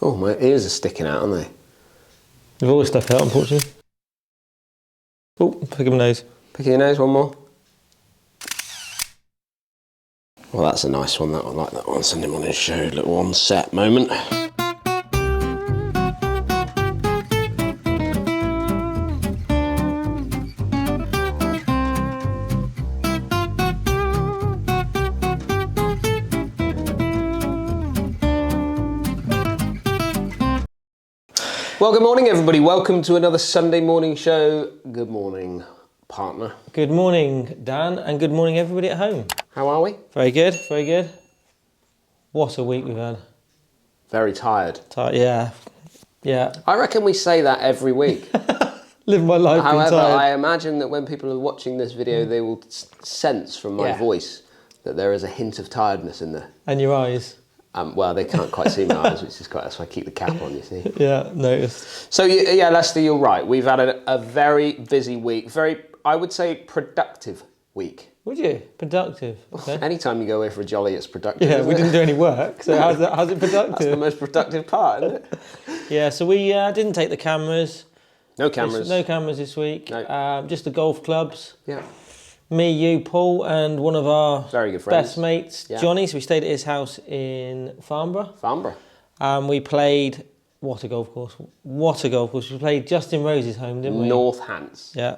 Oh, my ears are sticking out, aren't they? They've always stuck out, unfortunately. Oh, pick up my nose. Pick your nose, one more. Well, that's a nice one, that one. I like that one. Send him on his show, little on-set moment. Well, good morning, everybody. Welcome to another Sunday morning show. Good morning, partner. Good morning, Dan, and good morning, everybody at home. How are we? Very good, very good. What a week we've had. Very tired. Yeah. I reckon we say that every week. Live my life being However, tired. I imagine that when people are watching this video, they will sense from my voice that there is a hint of tiredness in there. And your eyes. Well, they can't quite see my eyes, which is quite, that's why I keep the cap on, you see. Yeah, noticed. So, yeah, Lester, you're right. We've had a very busy week. I would say, productive week. Would you? Productive. Okay. Anytime you go away for a jolly, it's productive. Yeah, we didn't do any work, so how's it productive? That's the most productive part, isn't it? Yeah, so we didn't take the cameras. No cameras. No cameras this week. No. Just the golf clubs. Yeah. Me, you, Paul, and one of our very good friends. Best mates, Johnny. So we stayed at his house in Farnborough. We played, what a golf course. What a golf course. We played Justin Rose's home, didn't we? North Hants. Yeah.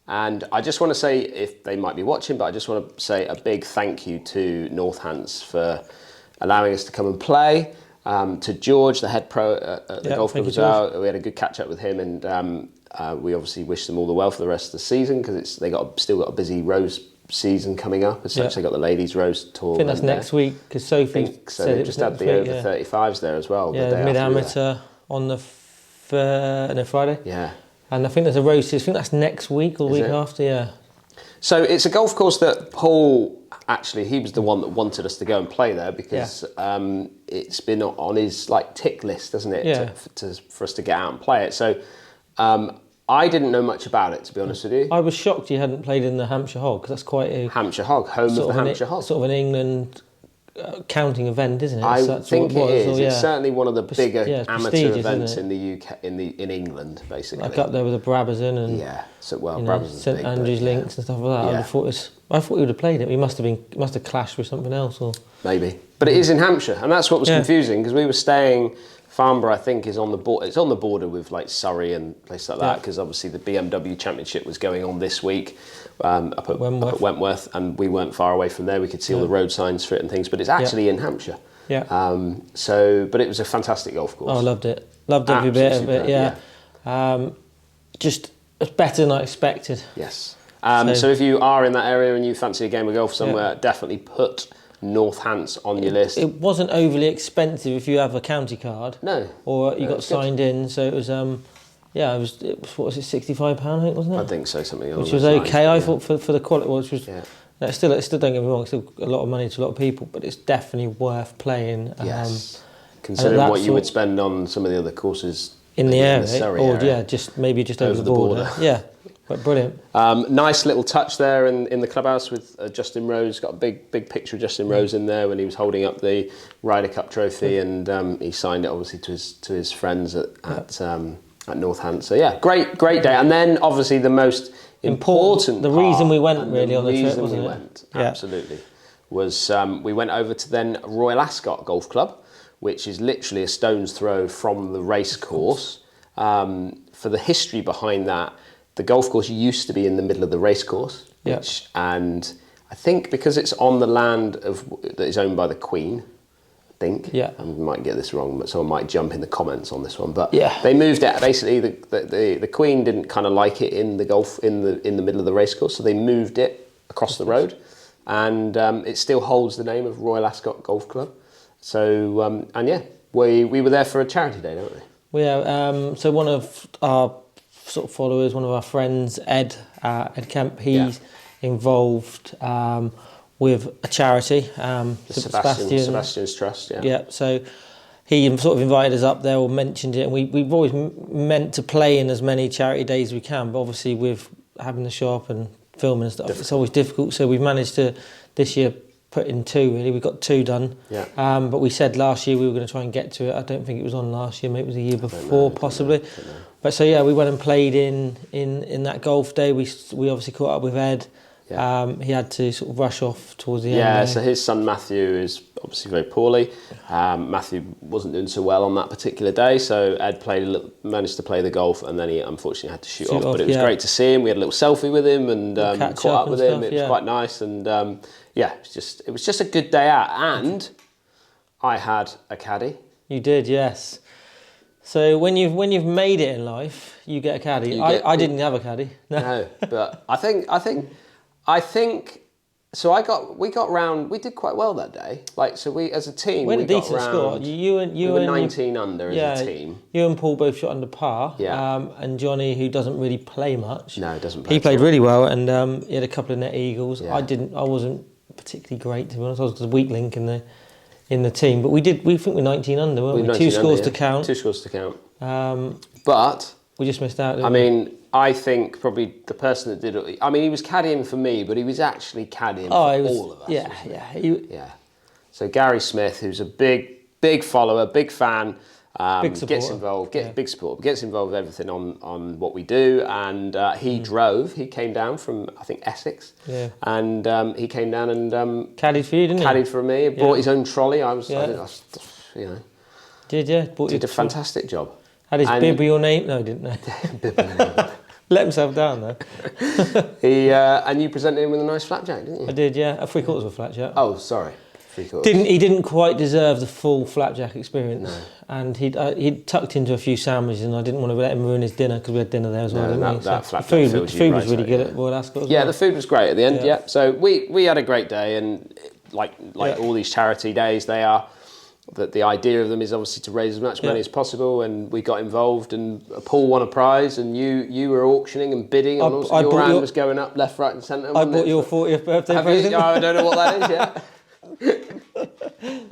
And I just want to say, if they might be watching, but I just want to say a big thank you to North Hants for allowing us to come and play. To George, the head pro at the golf club as well. We had a good catch up with him, and we obviously wish them all the well for the rest of the season because still got a busy Rose season coming up. As such, they got the ladies Rose tour. I think that's next week because Sophie said they just had the over 35s there as well. Yeah, mid amateur on the Friday. Yeah, and I think there's a Rose. I think that's next week or the week after. Yeah. So it's a golf course that Paul, actually, he was the one that wanted us to go and play there because it's been on his tick list, hasn't it? Yeah. For us to get out and play it. So I didn't know much about it, to be honest with you. I was shocked you hadn't played in the Hampshire Hog because that's quite a... Hampshire Hog, home of the Hampshire Hog. Sort of an England counting event, isn't it? I think it is. Or, it's certainly one of the bigger amateur events in the UK, in England, basically. Like up there with the Brabazon and Brabazon's St big, Andrews Links and stuff like that. Yeah. I thought we would have played it. We must have clashed with something else, or maybe. But it is in Hampshire, and that's what was confusing because we were staying. Farnborough, I think, is on the border. It's on the border with Surrey and places like that because obviously the BMW Championship was going on this week up at Wentworth, and we weren't far away from there. We could see all the road signs for it and things, but it's actually in Hampshire. Yeah. But it was a fantastic golf course. Oh, I loved it. Loved every bit of it. Yeah. Just better than I expected. Yes. So if you are in that area and you fancy a game of golf somewhere, definitely put North Hants on your list. It wasn't overly expensive if you have a county card. No. Or you got signed in, so it was it was what was it, £65 I think, wasn't it? I think so, something along which was those okay. lines, I thought for the quality, which was still don't get me wrong, it's still a lot of money to a lot of people, but it's definitely worth playing. Yes. Considering what you would spend on some of the other courses in the area, area. just over the border. Yeah. But brilliant. Nice little touch there in the clubhouse with Justin Rose. Got a big picture of Justin Rose in there when he was holding up the Ryder Cup trophy, and he signed it obviously to his friends at North Hants. So yeah, great day. And then obviously the most important the reason we went really on the trip, wasn't it? Absolutely, was we went over to then Royal Ascot Golf Club, which is literally a stone's throw from the race course. For the history behind that, the golf course used to be in the middle of the race course, and I think because it's on the land that is owned by the Queen, I think. Yeah. I might get this wrong, but someone might jump in the comments on this one. But they moved it. Basically, the Queen didn't kind of like it in the middle of the race course, so they moved it across the road, and it still holds the name of Royal Ascot Golf Club. So we were there for a charity day, don't we? So one of our sort of followers, one of our friends, Ed Kemp, he's involved with a charity, Sebastian's Trust. Yeah. So he sort of invited us up there or mentioned it, and we've always meant to play in as many charity days as we can, but obviously with having the shop and filming and stuff, it's always difficult. So we've managed to this year put in 2 really. We got 2 done. Yeah. But we said last year we were going to try and get to it. I don't think it was on last year. Maybe it was the year before, possibly. Don't know. But so yeah, we went and played in that golf day. We obviously caught up with Ed. Yeah. He had to sort of rush off towards the end. Yeah, so his son Matthew is obviously very poorly. Matthew wasn't doing so well on that particular day, so Ed managed to play the golf, and then he unfortunately had to shoot off. But it was great to see him. We had a little selfie with him and caught up with him. It was quite nice, and it was just a good day out. And I had a caddy. You did, yes. So when you've made it in life, you get a caddy. I didn't have a caddy. No, but I think so. We got round. We did quite well that day. Like, so we as a team, we had a got decent round, score. We were 19 under as a team. You and Paul both shot under par. Yeah. And Johnny, who doesn't really play much. No, doesn't play. He played really well, and he had a couple of net eagles. Yeah. I wasn't particularly great, to be honest. I was a weak link in the team, but we think we're 19 under, weren't we? 2 scores to count. 2 scores to count. But we just missed out. Didn't we? I think probably the person that did it. I mean, he was caddying for me, but he was actually caddying for all of us. Yeah. So Gary Smith, who's a big follower, big fan, big supporter. gets involved, big support, gets involved with everything on what we do, and he drove. He came down from, I think, Essex, and he came down and caddied for you, didn't he? Caddied for me. Brought his own trolley. Did you? Did a fantastic job. Had his bib with your name? No, he didn't. No. Bib with my name. Let himself down though. And you presented him with a nice flapjack, didn't you? I did, yeah. A 3/4 of a flapjack. Oh, sorry. 3/4. He didn't quite deserve the full flapjack experience. No. And he'd tucked into a few sandwiches, and I didn't want to let him ruin his dinner because we had dinner there as well, didn't we? That flapjack the food was really good at Royal Ascot as well. The food was great at the end, yeah. So we had a great day, and like all these charity days, they are. That the idea of them is obviously to raise as much money as possible, and we got involved, and Paul won a prize, and you were auctioning and bidding, and also your hand was going up left, right and centre. I bought your 40th birthday present. I don't know what that is yet.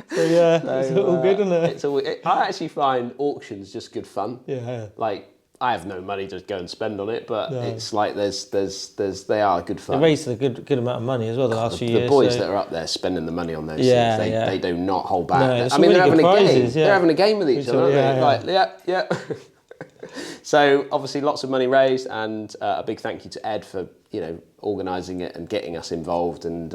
So it's all good, isn't it? I actually find auctions just good fun. Yeah. Like, I have no money to go and spend on it, but it's like they are good fun. They raised a good amount of money as well the last few years. The boys that are up there spending the money on those things, they do not hold back. No, I mean, really they're having prizes, a game. They're having a game with each other, aren't they? Yeah. So obviously, lots of money raised, and a big thank you to Ed for organising it and getting us involved. And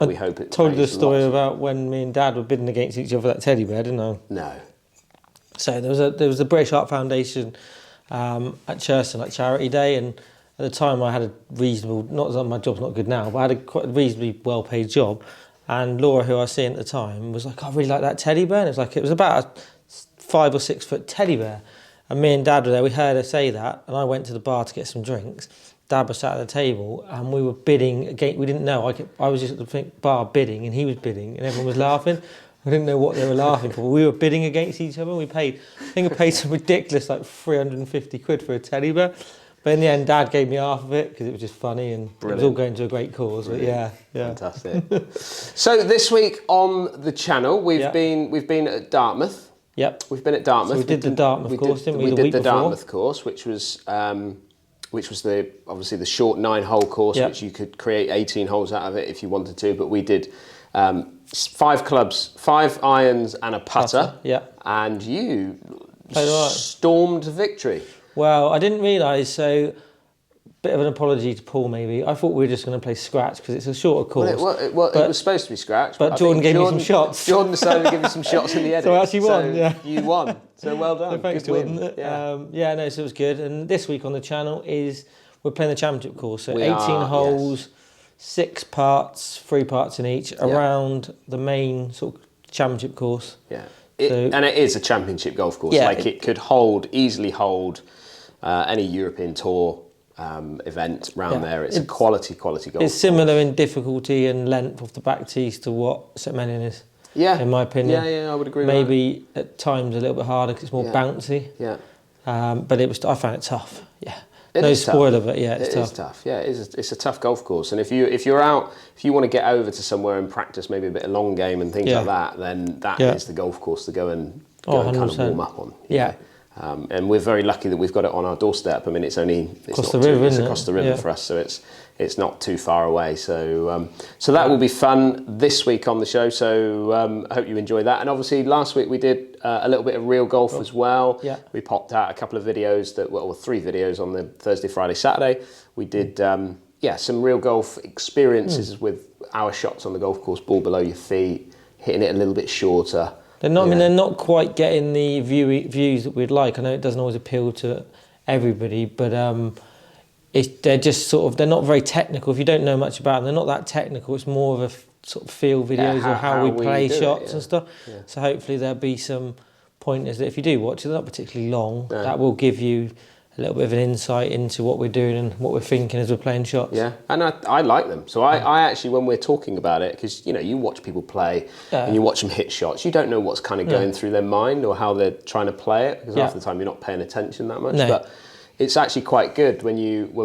we hope it. Told you the story about when me and Dad were bidding against each other for that teddy bear, didn't I? No. So there was a British Art Foundation at Cherson, like charity day, and at the time I had a reasonable, not that my job's not good now, but I had a quite reasonably well paid job, and Laura, who I was seeing at the time, was like, I really like that teddy bear, and it was about a 5 or 6 foot teddy bear, and me and Dad were there, we heard her say that, and I went to the bar to get some drinks. Dad was sat at the table, and we were bidding again. We didn't know. I was just at the bar bidding, and he was bidding, and everyone was laughing. I didn't know what they were laughing for. We were bidding against each other. I paid some ridiculous, like 350 quid for a teddy bear. But in the end, Dad gave me half of it because it was just funny, and it was all going to a great cause. But yeah. Fantastic. So this week on the channel, we've been at Dartmouth. Yep. We've been at Dartmouth. So we did the Dartmouth course, didn't we? We did the Dartmouth course, which was obviously the short 9-hole course, which you could create 18 holes out of it if you wanted to. But we did 5 clubs, 5 irons, and a putter. Yeah. And you stormed victory. Well, I didn't realise, so bit of an apology to Paul maybe. I thought we were just going to play scratch because it's a shorter course. It was supposed to be scratch. But Jordan gave me some shots. Jordan decided to give me some shots in the edit. So I actually won, You won. So well done. So thanks, good Jordan. win. So it was good. And this week on the channel we're playing the championship course. So 18 holes, 6 parts, 3 parts in each, around the main sort of championship course. Yeah. And it is a championship golf course. Yeah, it could easily hold any European Tour event round there. It's a quality golf course. It's similar in difficulty and length of the back tees to what St Mannion is. Yeah. In my opinion. Yeah, I would agree Maybe with that. At times a little bit harder because it's more bouncy. Yeah. But I found it tough. Yeah. It no is spoiler, tough. but yeah, it's tough. It is tough. Yeah, it's a tough golf course. And if you want to get over to somewhere and practice maybe a bit of long game and things like that, then that is the golf course to go and kind of warm up on. Yeah. And we're very lucky that we've got it on our doorstep. I mean, it's Across not the river, it's isn't it? across the river Yeah. for us, so it's not too far away. So so that will be fun this week on the show. So I hope you enjoy that. And obviously last week we did a little bit of real golf as well. Yeah. We popped out a couple of videos three videos on the Thursday, Friday, Saturday. We did some real golf experiences with our shots on the golf course, ball below your feet, hitting it a little bit shorter. They're not. I mean, they're not quite getting the views that we'd like. I know it doesn't always appeal to everybody, but they're just sort of, they're not very technical. If you don't know much about them, they're not that technical. It's more of a sort of feel videos of how we play shots and stuff. Yeah. So hopefully there'll be some pointers that if you do watch it, they're not particularly long. No. That will give you a little bit of an insight into what we're doing and what we're thinking as we're playing shots. Yeah, and I like them. So I actually, when we're talking about it, because you watch people play and you watch them hit shots, you don't know what's kind of going through their mind or how they're trying to play it, because half the time you're not paying attention that much. No. But it's actually quite good when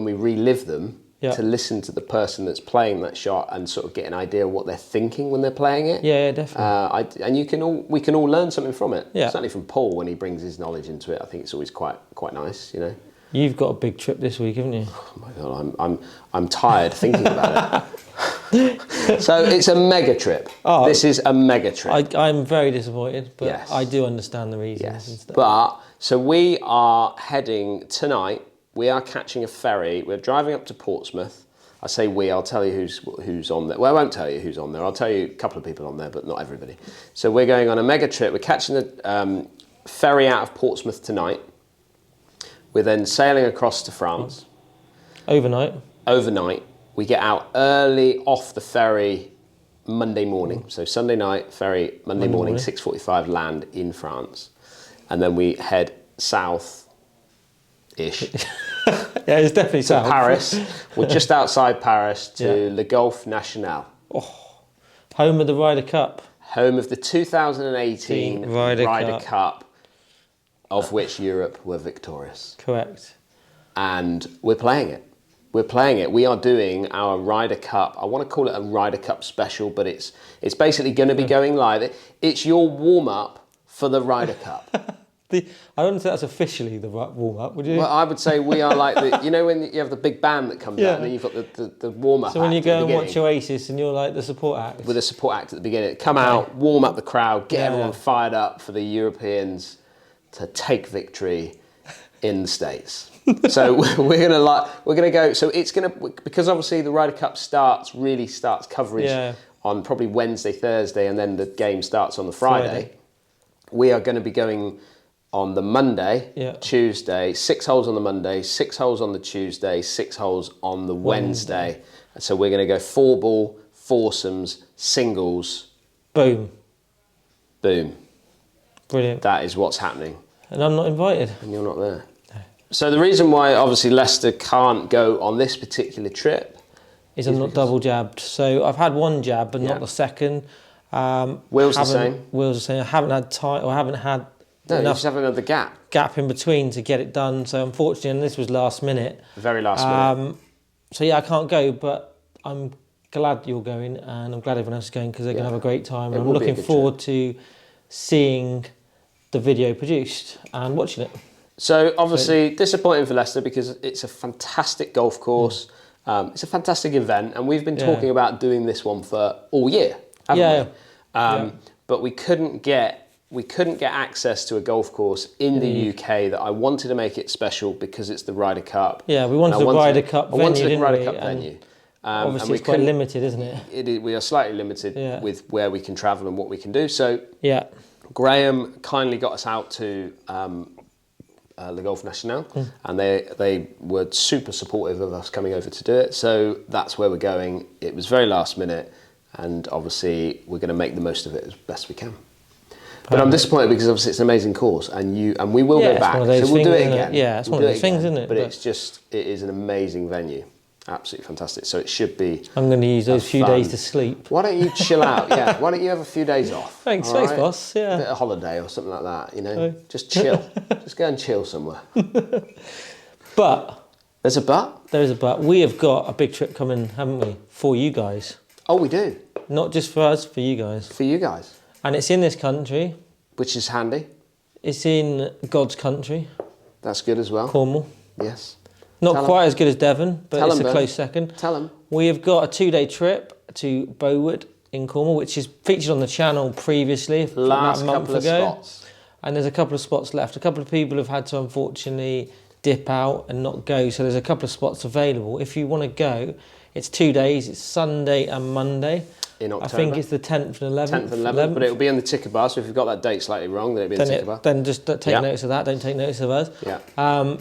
we relive them to listen to the person that's playing that shot and sort of get an idea of what they're thinking when they're playing it. Yeah, definitely. And we can all learn something from it. Yeah. Certainly from Paul when he brings his knowledge into it. I think it's always quite nice, You've got a big trip this week, haven't you? Oh my God, I'm tired thinking about it. So it's a mega trip. Oh, this is a mega trip. I'm very disappointed, but I do understand the reasons and stuff. But so we are heading tonight. We are catching a ferry. We're driving up to Portsmouth. I say we. I'll tell you who's on there. Well, I won't tell you who's on there. I'll tell you a couple of people on there, but not everybody. So we're going on a mega trip. We're catching the ferry out of Portsmouth tonight. We're then sailing across to France. Overnight. We get out early off the ferry Monday morning. So Sunday night, ferry, Monday morning, 6:45 land in France. And then we head south-ish. Yeah, it's definitely south. Paris. We're just outside Paris to Le Golf National. Oh, home of the Ryder Cup. Home of the 2018 Ryder Cup. Of which Europe were victorious. Correct. And we're playing it. We are doing our Ryder Cup. I want to call it a Ryder Cup special, but it's basically going to be going live. It's your warm-up for the Ryder Cup. I wouldn't say that's officially the warm-up, would you? Well, I would say we are like when you have the big band that comes out and then you've got the warm-up. So when you go and watch Oasis and you're like the support act. With a support act at the beginning. Come out, warm up the crowd, get everyone fired up for the Europeans to take victory in the States. So we're gonna go. So it's gonna, because obviously the Ryder Cup starts coverage on probably Wednesday, Thursday, and then the game starts on the Friday. We are going to be going on the Monday, Tuesday, 6 holes on the Monday, 6 holes on the Tuesday, 6 holes on the Wednesday. So we're going to go 4-ball, foursomes, singles. Boom. Brilliant. That is what's happening. And I'm not invited. And you're not there. No. So the reason why obviously Leicester can't go on this particular trip is I'm not double jabbed. So I've had one jab, but not the second. Will's the same. Will's the same. I haven't had time, or I haven't had enough. You just haven't had the gap in between to get it done. So unfortunately, and this was last minute. Very last minute. So I can't go, but I'm glad you're going, and I'm glad everyone else is going because they're going to have a great time. I'm looking forward to seeing the video produced and watching it. So obviously disappointing for Leicester because it's a fantastic golf course. It's a fantastic event, and we've been talking about doing this one for all year, haven't we? But we couldn't get access to a golf course in the UK that I wanted to make it special because it's the Ryder Cup. Yeah, we wanted a Ryder Cup venue. I wanted a Ryder Cup venue. Obviously, it's quite limited, isn't it? We are slightly limited with where we can travel and what we can do. So Graham kindly got us out to Le Golf National, and they were super supportive of us coming over to do it. So that's where we're going. It was very last minute, and obviously we're going to make the most of it as best we can. But I'm disappointed because obviously it's an amazing course, and we will go back. So we'll do it again. Yeah, it's one of those things, isn't it? But it is an amazing venue. Absolutely fantastic. So it should be. I'm going to use those few days to sleep. Why don't you chill out? Yeah. Why don't you have a few days off? Thanks, boss. Yeah. A bit of holiday or something like that. Just chill. Just go and chill somewhere. But there's a but. There is a but. We have got a big trip coming, haven't we? For you guys. Oh, we do. Not just for us, for you guys. For you guys. And it's in this country, which is handy. It's in God's country, That's good as well. Cornwall. Yes. Not Tell quite as good as Devon, but Tell it's 'em, a Ben. close second. Tell them. We have got a 2-day trip to Bowood in Cornwall, which is featured on the channel previously, about Last a month couple of ago. spots. And there's a couple of spots left. A couple of people have had to unfortunately dip out and not go, so there's a couple of spots available. If you want to go, it's 2 days. It's Sunday and Monday. In October. I think it's the 10th and 11th. 10th and 11th, but it'll be on the ticker bar, so if you've got that date slightly wrong, then it'll be in the ticker bar. Then just take Yeah. notice of that. Don't take notice of us. Yeah.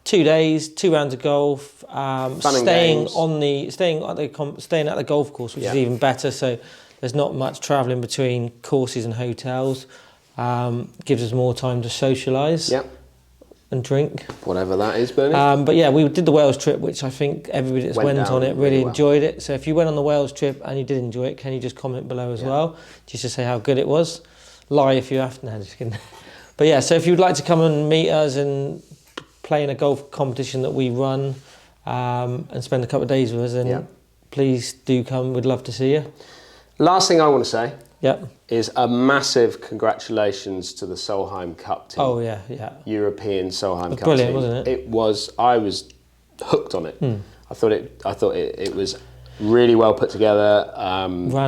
2 days, 2 rounds of golf. and Staying games. staying at the golf course, which Yeah. is even better. So there's not much travelling between courses and hotels. Gives us more time to socialise Yeah. and drink. Whatever that is, Bernie. But yeah, we did the Wales trip, which I think everybody that's Went went down on it really really well. enjoyed it. So if you went on the Wales trip and you did enjoy it, can you just comment below as well, just to say how good it was? Lie if you have to. No, just kidding. But yeah, so if you'd like to come and meet us and play in a golf competition that we run and spend a couple of days with us, then please do come. We'd love to see you. Last thing I want to say Yep. is a massive congratulations to the Solheim Cup team. Oh yeah, yeah. European Solheim Cup brilliant, team. wasn't it? I was hooked on it. I thought it was really well put together.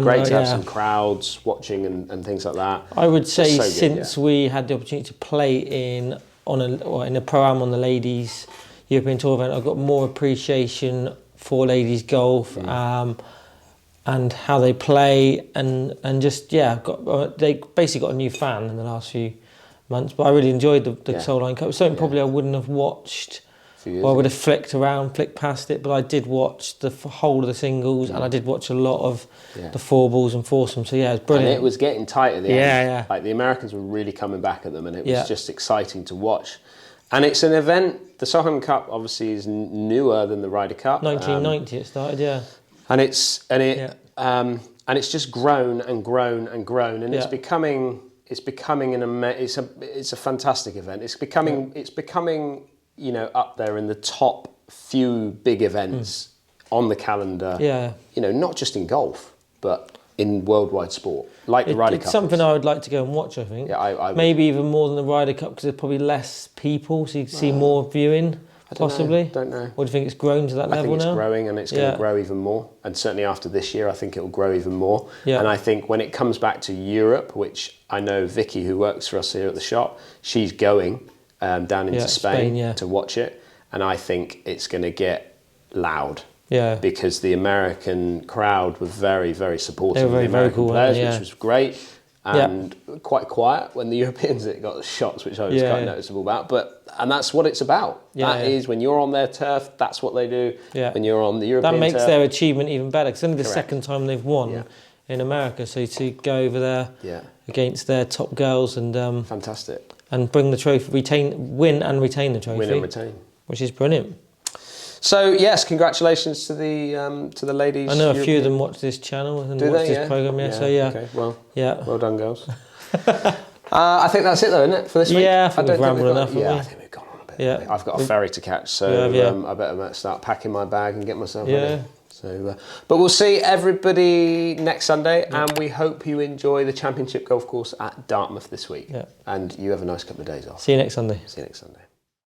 Great to have some crowds watching and things like that. I would say Just so good, since we had the opportunity to play in a pro-am on the ladies European Tour event, I've got more appreciation for ladies golf and how they play and just they basically got a new fan in the last few months. But I really enjoyed the Solheim Cup. Something probably I wouldn't have watched. Or I would have flicked past it, but I did watch the whole of the singles and I did watch a lot of the four balls and foursomes. So yeah, it was brilliant. And it was getting tight at the end. Yeah. Like the Americans were really coming back at them, and it was just exciting to watch. And it's an event. The Solheim Cup obviously is newer than the Ryder Cup. 1990 it started, and it's just grown and grown and grown, and it's becoming it's a fantastic event. It's becoming up there in the top few big events on the calendar. Yeah. Not just in golf, but in worldwide sport, like the Ryder Cup. It's something I would like to go and watch, I think. Yeah, I maybe even more than the Ryder Cup because there's probably less people, so you see more viewing, possibly. Don't know. Or do you think it's grown to that level now? I think it's growing, and it's going to grow even more. And certainly after this year, I think it will grow even more. Yeah. And I think when it comes back to Europe, which I know Vicky, who works for us here at the shop, she's going down into Spain to watch it, and I think it's going to get loud. Yeah. Because the American crowd were very, very supportive of the American players, which was great, and quite quiet when the Europeans got the shots, which I was quite noticeable about. And that's what it's about. That is when you're on their turf, that's what they do. Yeah. When you're on the European turf. That makes their achievement even better. It's only the second time they've won in America, so to go over there against their top girls and fantastic. And bring the trophy, win and retain the trophy. Win and retain. Which is brilliant. So yes, congratulations to the ladies. I know a few of them watch this channel and watch this programme. So okay. Well done, girls. I think that's it though, isn't it, for this week? Yeah, I think we've rambled enough. I think we've gone on a bit. Yeah. I've got a ferry to catch, so I better start packing my bag and get myself ready. So, but we'll see everybody next Sunday, and we hope you enjoy the Championship Golf Course at Dartmouth this week. Yeah. And you have a nice couple of days off. See you next Sunday. See you next Sunday.